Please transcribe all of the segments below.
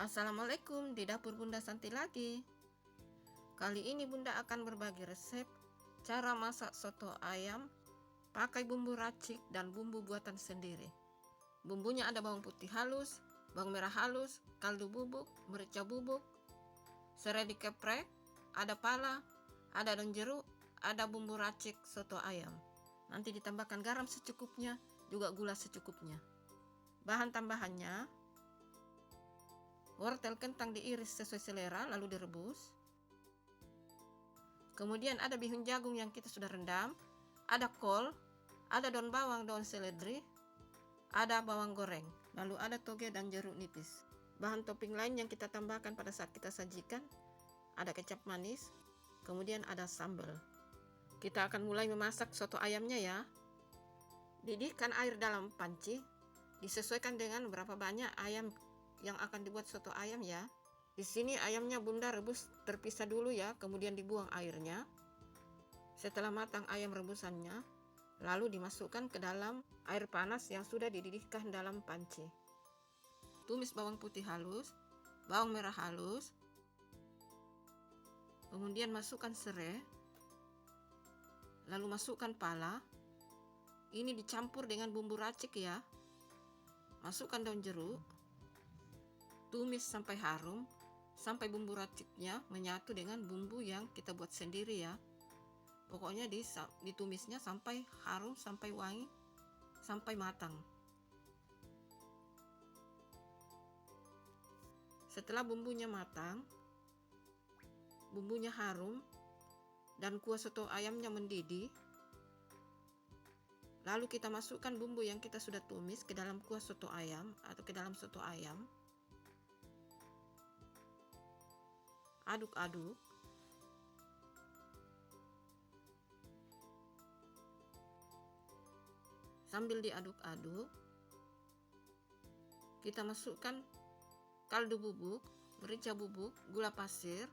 Assalamualaikum, di dapur Bunda Santi lagi. Kali ini Bunda akan berbagi resep cara masak soto ayam pakai bumbu racik dan bumbu buatan sendiri. Bumbunya ada bawang putih halus, bawang merah halus, kaldu bubuk, merica bubuk, serai dikeprek, ada pala, ada daun jeruk, ada bumbu racik soto ayam. Nanti ditambahkan garam secukupnya, juga gula secukupnya. Bahan tambahannya: wortel kentang diiris sesuai selera lalu direbus. Kemudian ada bihun jagung yang kita sudah rendam, ada kol, ada daun bawang, daun seledri, ada bawang goreng, lalu ada toge dan jeruk nipis. Bahan topping lain yang kita tambahkan pada saat kita sajikan ada kecap manis, kemudian ada sambal. Kita akan mulai memasak soto ayamnya ya. Didihkan air dalam panci, disesuaikan dengan berapa banyak ayam yang akan dibuat soto ayam ya. Di sini ayamnya Bunda rebus terpisah dulu ya, kemudian dibuang airnya. Setelah matang ayam rebusannya, lalu dimasukkan ke dalam air panas yang sudah dididihkan dalam panci. Tumis bawang putih halus, bawang merah halus, kemudian masukkan serai, lalu masukkan pala. Ini dicampur dengan bumbu racik ya. Masukkan daun jeruk, tumis sampai harum, sampai bumbu raciknya menyatu dengan bumbu yang kita buat sendiri ya. Pokoknya ditumisnya sampai harum, sampai wangi, sampai matang. Setelah bumbunya matang, bumbunya harum, dan kuah soto ayamnya mendidih, lalu kita masukkan bumbu yang kita sudah tumis ke dalam kuah soto ayam atau ke dalam soto ayam. Aduk-aduk. Sambil diaduk-aduk, kita masukkan kaldu bubuk, merica bubuk, gula pasir.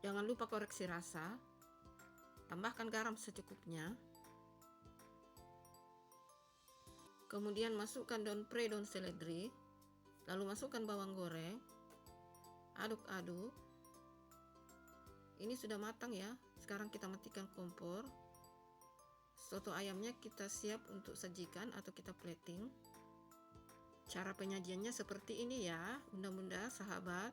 Jangan lupa koreksi rasa. Tambahkan garam secukupnya. Kemudian masukkan daun pre, daun seledri. Lalu masukkan bawang goreng. Aduk-aduk. Ini sudah matang ya. Sekarang kita matikan kompor. Soto ayamnya kita siap untuk sajikan atau kita plating. Cara penyajiannya seperti ini ya, bunda-bunda sahabat.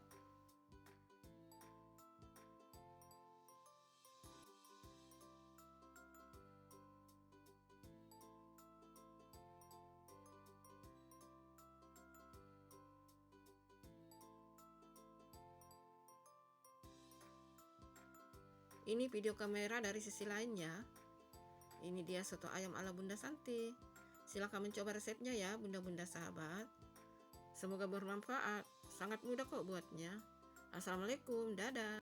Ini video kamera dari sisi lainnya. Ini dia soto ayam ala Bunda Santi. Silahkan mencoba resepnya ya bunda-bunda sahabat. Semoga bermanfaat. Sangat mudah kok buatnya. Assalamualaikum, dadah.